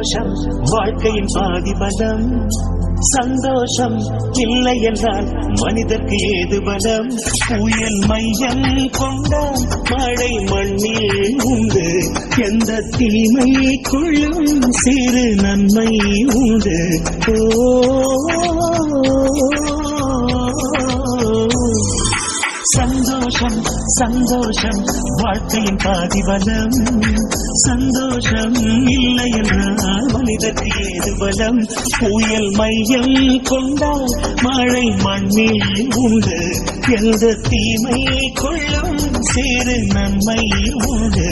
வாழ்க்கையின் பாதி பலம் சந்தோஷம் இல்லை என்றால் மனிதர்க்கு ஏது பலம் புயல் மையம் கொண்ட மழை மண்ணில் உண்டு எந்த தீமைக்குள்ளும் சிறு நன்மை உண்டு சந்தோஷம் சந்தோஷம் வாழ்க்கையின் பாதி பலம் சந்தோஷம் இல்லை என்றால் மனிதற்கு ஏது பலம் புயல் மையம் கொண்டால் மழை மண்ணில் உண்டு எந்த தீமை கொள்ளும் சிறு நன்மை உண்டு